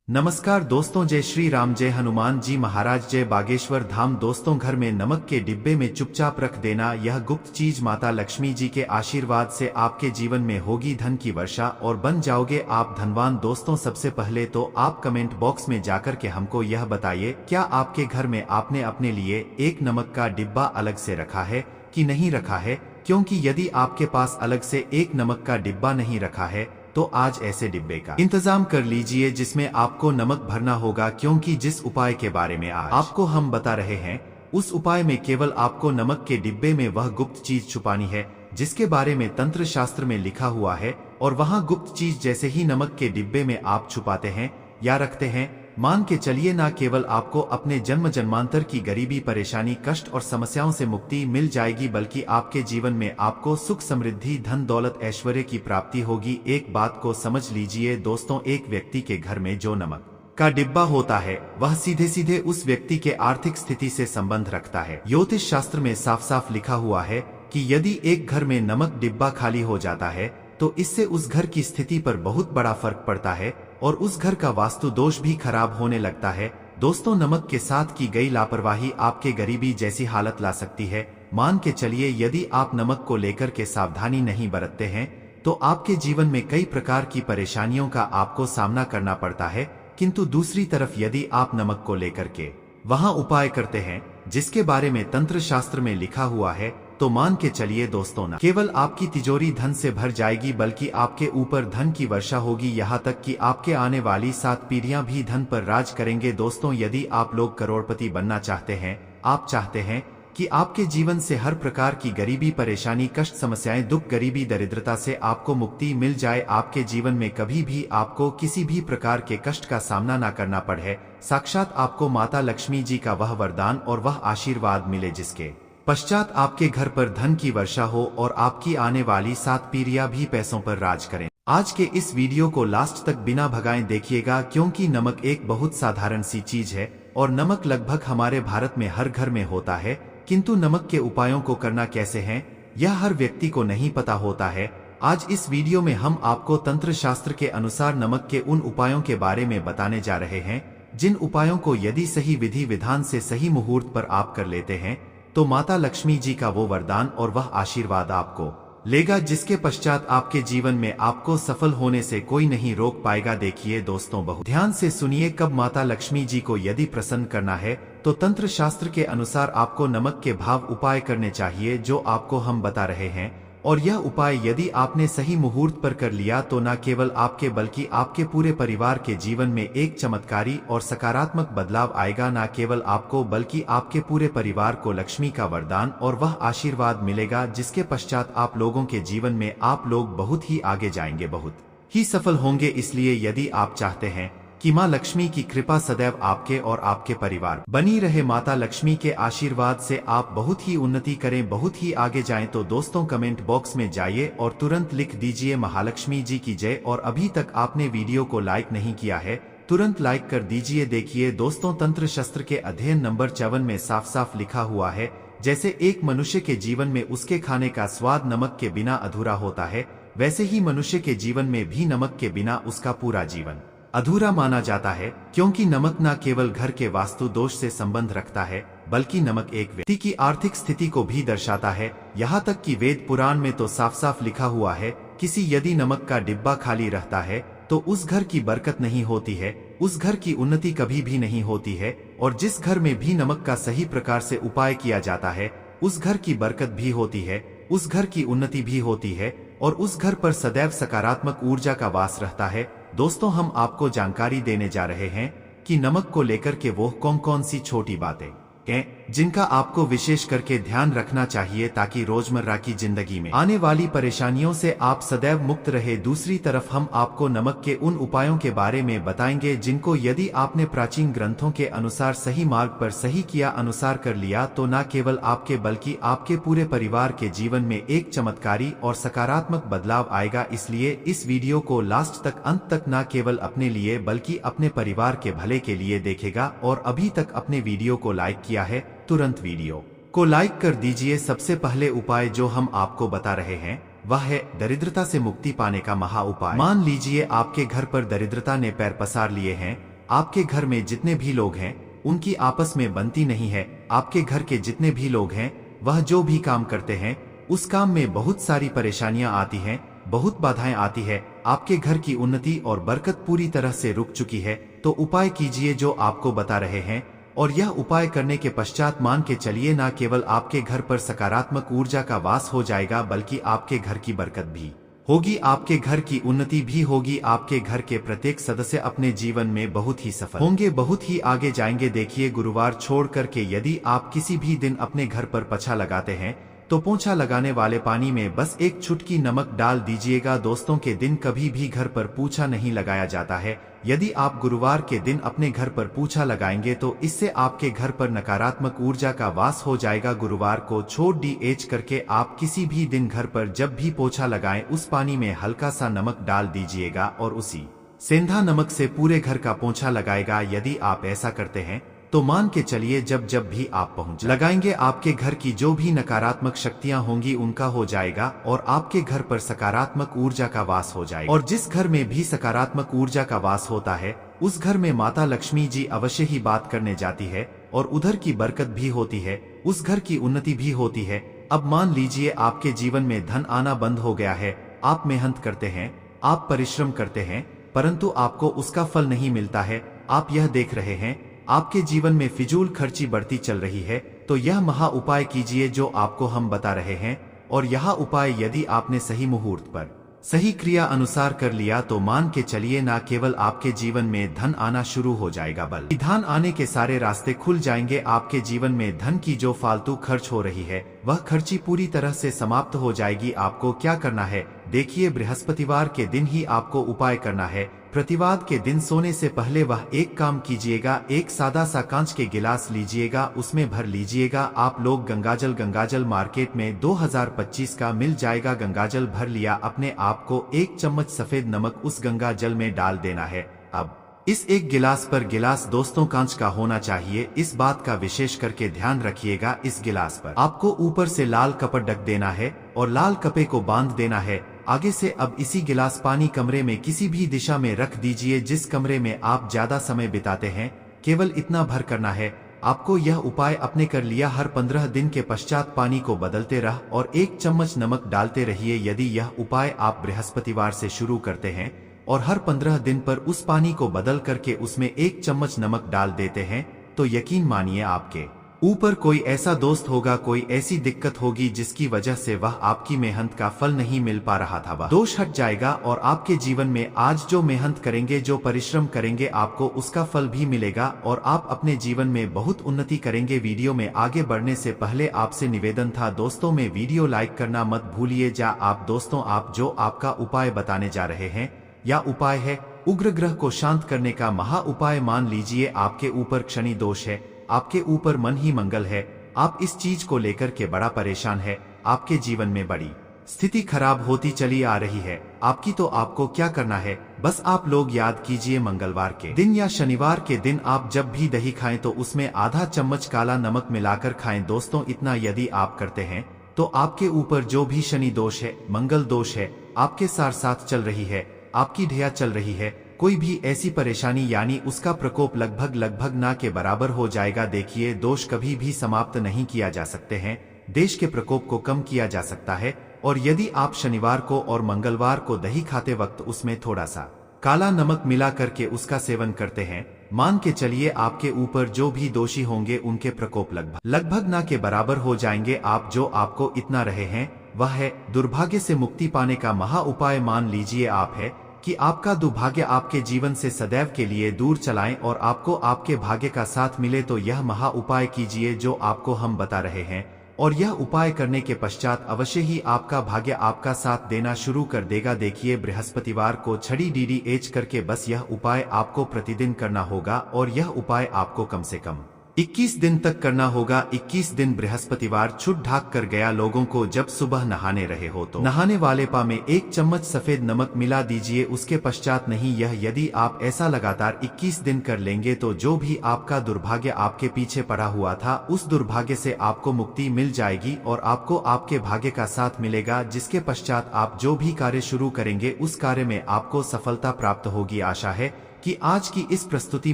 नमस्कार दोस्तों, जय श्री राम, जय हनुमान जी महाराज, जय बागेश्वर धाम। दोस्तों, घर में नमक के डिब्बे में चुपचाप रख देना यह गुप्त चीज माता लक्ष्मी जी के आशीर्वाद से आपके जीवन में होगी धन की वर्षा और बन जाओगे आप धनवान। दोस्तों, सबसे पहले तो आप कमेंट बॉक्स में जाकर के हमको यह बताइए, क्या आपके घर में आपने अपने लिए एक नमक का डिब्बा अलग से रखा है कि नहीं रखा है? क्योंकि यदि आपके पास अलग से एक नमक का डिब्बा नहीं रखा है तो आज ऐसे डिब्बे का इंतजाम कर लीजिए जिसमें आपको नमक भरना होगा, क्योंकि जिस उपाय के बारे में आज आपको हम बता रहे हैं उस उपाय में केवल आपको नमक के डिब्बे में वह गुप्त चीज छुपानी है जिसके बारे में तंत्र शास्त्र में लिखा हुआ है। और वहाँ गुप्त चीज जैसे ही नमक के डिब्बे में आप छुपाते हैं या रखते हैं, मान के चलिए ना केवल आपको अपने जन्म जन्मांतर की गरीबी, परेशानी, कष्ट और समस्याओं से मुक्ति मिल जाएगी, बल्कि आपके जीवन में आपको सुख, समृद्धि, धन दौलत, ऐश्वर्य की प्राप्ति होगी। एक बात को समझ लीजिए दोस्तों, एक व्यक्ति के घर में जो नमक का डिब्बा होता है वह सीधे सीधे उस व्यक्ति के आर्थिक स्थिति से संबंध रखता है। ज्योतिष शास्त्र में साफ साफ लिखा हुआ है कि यदि एक घर में नमक डिब्बा खाली हो जाता है तो इससे उस घर की स्थिति पर बहुत बड़ा फर्क पड़ता है और उस घर का वास्तु दोष भी खराब होने लगता है। दोस्तों, नमक के साथ की गई लापरवाही आपके गरीबी जैसी हालत ला सकती है। मान के चलिए यदि आप नमक को लेकर के सावधानी नहीं बरतते हैं तो आपके जीवन में कई प्रकार की परेशानियों का आपको सामना करना पड़ता है, किंतु दूसरी तरफ यदि आप नमक को लेकर के वहां उपाय करते हैं जिसके बारे में तंत्र शास्त्र में लिखा हुआ है तो मान के चलिए दोस्तों, न केवल आपकी तिजोरी धन से भर जाएगी बल्कि आपके ऊपर धन की वर्षा होगी, यहाँ तक कि आपके आने वाली 7 पीढ़ियां भी धन पर राज करेंगे। दोस्तों, यदि आप लोग करोड़पति बनना चाहते हैं, आप चाहते हैं कि आपके जीवन से हर प्रकार की गरीबी, परेशानी, कष्ट, समस्याएं, दुख, गरीबी, दरिद्रता से आपको मुक्ति मिल जाए, आपके जीवन में कभी भी आपको किसी भी प्रकार के कष्ट का सामना ना करना पड़े, साक्षात आपको माता लक्ष्मी जी का वह वरदान और वह आशीर्वाद मिले जिसके पश्चात आपके घर पर धन की वर्षा हो और आपकी आने वाली 7 पीढ़ियां भी पैसों पर राज करें। आज के इस वीडियो को लास्ट तक बिना भगाए देखिएगा, क्योंकि नमक एक बहुत साधारण सी चीज है और नमक लगभग हमारे भारत में हर घर में होता है, किंतु नमक के उपायों को करना कैसे है यह हर व्यक्ति को नहीं पता होता है। आज इस वीडियो में हम आपको तंत्र शास्त्र के अनुसार नमक के उन उपायों के बारे में बताने जा रहे हैं जिन उपायों को यदि सही विधि विधान से सही मुहूर्त पर आप कर लेते हैं तो माता लक्ष्मी जी का वो वरदान और वह आशीर्वाद आपको लेगा, जिसके पश्चात आपके जीवन में आपको सफल होने से कोई नहीं रोक पाएगा। देखिए दोस्तों, बहुत ध्यान से सुनिए, कब माता लक्ष्मी जी को यदि प्रसन्न करना है तो तंत्र शास्त्र के अनुसार आपको नमक के भाव उपाय करने चाहिए जो आपको हम बता रहे हैं। और यह उपाय यदि आपने सही मुहूर्त पर कर लिया तो न केवल आपके बल्कि आपके पूरे परिवार के जीवन में एक चमत्कारी और सकारात्मक बदलाव आएगा। न केवल आपको बल्कि आपके पूरे परिवार को लक्ष्मी का वरदान और वह आशीर्वाद मिलेगा जिसके पश्चात आप लोगों के जीवन में आप लोग बहुत ही आगे जाएंगे, बहुत ही सफल होंगे। इसलिए यदि आप चाहते हैं कि माँ लक्ष्मी की कृपा सदैव आपके और आपके परिवार बनी रहे, माता लक्ष्मी के आशीर्वाद से आप बहुत ही उन्नति करें, बहुत ही आगे जाएं, तो दोस्तों कमेंट बॉक्स में जाइए और तुरंत लिख दीजिए महालक्ष्मी जी की जय। और अभी तक आपने वीडियो को लाइक नहीं किया है तुरंत लाइक कर दीजिए। देखिए दोस्तों, तंत्र शास्त्र के अध्ययन नंबर 54 में साफ साफ लिखा हुआ है, जैसे एक मनुष्य के जीवन में उसके खाने का स्वाद नमक के बिना अधूरा होता है, वैसे ही मनुष्य के जीवन में भी नमक के बिना उसका पूरा जीवन अधूरा माना जाता है। क्योंकि नमक न केवल घर के वास्तु दोष से संबंध रखता है बल्कि नमक एक व्यक्ति की आर्थिक स्थिति को भी दर्शाता है। यहाँ तक कि वेद पुराण में तो साफ साफ लिखा हुआ है, किसी यदि नमक का डिब्बा खाली रहता है तो उस घर की बरकत नहीं होती है, उस घर की उन्नति कभी भी नहीं होती है। और जिस घर में भी नमक का सही प्रकार से उपाय किया जाता है उस घर की बरकत भी होती है, उस घर की उन्नति भी होती है और उस घर पर सदैव सकारात्मक ऊर्जा का वास रहता है। दोस्तों, हम आपको जानकारी देने जा रहे हैं कि नमक को लेकर के वो कौन कौन सी छोटी बातें हैं जिनका आपको विशेष करके ध्यान रखना चाहिए ताकि रोजमर्रा की जिंदगी में आने वाली परेशानियों से आप सदैव मुक्त रहे। दूसरी तरफ हम आपको नमक के उन उपायों के बारे में बताएंगे जिनको यदि आपने प्राचीन ग्रंथों के अनुसार सही मार्ग पर सही किया अनुसार कर लिया तो न केवल आपके बल्कि आपके पूरे परिवार के जीवन में एक चमत्कारी और सकारात्मक बदलाव आएगा। इसलिए इस वीडियो को लास्ट तक, अंत तक न केवल अपने लिए बल्कि अपने परिवार के भले के लिए देखेगा। और अभी तक अपने वीडियो को लाइक किया है तुरंत वीडियो को लाइक कर दीजिए। सबसे पहले उपाय जो हम आपको बता रहे हैं वह है दरिद्रता से मुक्ति पाने का महा उपाय। मान लीजिए आपके घर पर दरिद्रता ने पैर पसार लिए हैं आपके घर में जितने भी लोग हैं उनकी आपस में बनती नहीं है। आपके घर के जितने भी लोग हैं वह जो भी काम करते हैं उस काम में बहुत सारी परेशानियां आती हैं, बहुत बाधाएं आती है। आपके घर की उन्नति और बरकत पूरी तरह से रुक चुकी है। तो उपाय कीजिए जो आपको बता रहे हैं, और यह उपाय करने के पश्चात मान के चलिए न केवल आपके घर पर सकारात्मक ऊर्जा का वास हो जाएगा बल्कि आपके घर की बरकत भी होगी, आपके घर की उन्नति भी होगी। आपके घर के प्रत्येक सदस्य अपने जीवन में बहुत ही सफल होंगे, बहुत ही आगे जाएंगे। देखिए, गुरुवार छोड़ करके यदि आप किसी भी दिन अपने घर पर पोछा लगाते हैं तो पोछा लगाने वाले पानी में बस एक चुटकी नमक डाल दीजिएगा। दोस्तों, के दिन कभी भी घर पर पोछा नहीं लगाया जाता है। यदि आप गुरुवार के दिन अपने घर पर पोछा लगाएंगे तो इससे आपके घर पर नकारात्मक ऊर्जा का वास हो जाएगा। गुरुवार को छोड़ DH करके आप किसी भी दिन घर पर जब भी पोछा लगाएं उस पानी में हल्का सा नमक डाल दीजिएगा और उसी सेंधा नमक से पूरे घर का पोछा लगाएगा। यदि आप ऐसा करते हैं तो मान के चलिए जब जब भी आप पोछा लगाएंगे आपके घर की जो भी नकारात्मक शक्तियां होंगी उनका हो जाएगा और आपके घर पर सकारात्मक ऊर्जा का वास हो जाएगा। और जिस घर में भी सकारात्मक ऊर्जा का वास होता है उस घर में माता लक्ष्मी जी अवश्य ही बात करने जाती है और उधर की बरकत भी होती है, उस घर की उन्नति भी होती है। अब मान लीजिए आपके जीवन में धन आना बंद हो गया है, आप मेहनत करते हैं, आप परिश्रम करते हैं, परंतु आपको उसका फल नहीं मिलता है। आप यह देख रहे हैं आपके जीवन में फिजूल खर्ची बढ़ती चल रही है, तो यह महा उपाय कीजिए जो आपको हम बता रहे हैं। और यह उपाय यदि आपने सही मुहूर्त पर सही क्रिया अनुसार कर लिया तो मान के चलिए न केवल आपके जीवन में धन आना शुरू हो जाएगा बल्कि धन आने के सारे रास्ते खुल जाएंगे। आपके जीवन में धन की जो फालतू खर्च हो रही है वह खर्ची पूरी तरह से समाप्त हो जाएगी। आपको क्या करना है देखिए, बृहस्पतिवार के दिन ही आपको उपाय करना है। प्रतिवाद के दिन सोने से पहले वह एक काम कीजिएगा, एक सादा सा कांच के गिलास लीजिएगा, उसमें भर लीजिएगा आप लोग गंगाजल मार्केट में 2025 का मिल जाएगा। गंगाजल भर लिया, अपने आप को 1 चम्मच सफेद नमक उस गंगा जल में डाल देना है। अब इस एक गिलास पर, गिलास दोस्तों कांच का होना चाहिए, इस बात का विशेष करके ध्यान रखिएगा। इस गिलास पर आपको ऊपर से लाल कपड़ा ढक देना है और लाल कपड़े को बांध देना है आगे से। अब इसी गिलास पानी कमरे में किसी भी दिशा में रख दीजिए, जिस कमरे में आप ज्यादा समय बिताते हैं। केवल इतना भर करना है आपको। यह उपाय अपने कर लिया, हर 15 दिन के पश्चात पानी को बदलते रह और 1 चम्मच नमक डालते रहिए। यदि यह उपाय आप बृहस्पतिवार से शुरू करते हैं और हर 15 दिन पर उस पानी को बदल करके उसमें 1 चम्मच नमक डाल देते हैं तो यकीन मानिए आपके ऊपर कोई ऐसा दोस्त होगा, कोई ऐसी दिक्कत होगी जिसकी वजह से वह आपकी मेहनत का फल नहीं मिल पा रहा था, वह दोष हट जाएगा और आपके जीवन में आज जो मेहनत करेंगे, जो परिश्रम करेंगे, आपको उसका फल भी मिलेगा और आप अपने जीवन में बहुत उन्नति करेंगे। वीडियो में आगे बढ़ने से पहले आपसे निवेदन था दोस्तों, में वीडियो लाइक करना मत भूलिए। आप दोस्तों, आप जो आपका उपाय बताने जा रहे हैं या उपाय है उग्र ग्रह को शांत करने का महा उपाय। मान लीजिए आपके ऊपर शनि दोष है, आपके ऊपर मन ही मंगल है, आप इस चीज को लेकर के बड़ा परेशान है, आपके जीवन में बड़ी स्थिति खराब होती चली आ रही है आपकी। तो आपको क्या करना है, बस आप लोग याद कीजिए, मंगलवार के दिन या शनिवार के दिन आप जब भी दही खाएं तो उसमें आधा चम्मच काला नमक मिलाकर खाएं। दोस्तों, इतना यदि आप करते हैं तो आपके ऊपर जो भी शनि दोष है, मंगल दोष है, आपके साथ चल रही है, आपकी ढैया चल रही है, कोई भी ऐसी परेशानी यानी उसका प्रकोप लगभग ना के बराबर हो जाएगा। देखिए, दोष कभी भी समाप्त नहीं किया जा सकते हैं, देश के प्रकोप को कम किया जा सकता है। और यदि आप शनिवार को और मंगलवार को दही खाते वक्त उसमें थोड़ा सा काला नमक मिला करके उसका सेवन करते हैं, मान के चलिए आपके ऊपर जो भी दोषी होंगे उनके प्रकोप लगभग ना के बराबर हो जाएंगे। आप जो आपको इतना रहे हैं वह है दुर्भाग्य से मुक्ति पाने का महा उपाय। मान लीजिए आप है कि आपका दुर्भाग्य आपके जीवन से सदैव के लिए दूर चलाएं और आपको आपके भाग्य का साथ मिले, तो यह महा उपाय कीजिए जो आपको हम बता रहे हैं। और यह उपाय करने के पश्चात अवश्य ही आपका भाग्य आपका साथ देना शुरू कर देगा। देखिए, बृहस्पतिवार को छड़ी DDH करके बस यह उपाय आपको प्रतिदिन करना होगा और यह उपाय आपको कम से कम 21 दिन तक करना होगा। 21 दिन बृहस्पतिवार छुट ढाक कर गया लोगों को जब सुबह नहाने रहे हो तो नहाने वाले पा में 1 चम्मच सफेद नमक मिला दीजिए, उसके पश्चात नहीं। यह यदि आप ऐसा लगातार 21 दिन कर लेंगे तो जो भी आपका दुर्भाग्य आपके पीछे पड़ा हुआ था उस दुर्भाग्य से आपको मुक्ति मिल जाएगी और आपको आपके भाग्य का साथ मिलेगा, जिसके पश्चात आप जो भी कार्य शुरू करेंगे उस कार्य में आपको सफलता प्राप्त होगी। आशा है कि आज की इस प्रस्तुति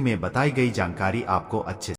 में बताई गई जानकारी आपको अच्छे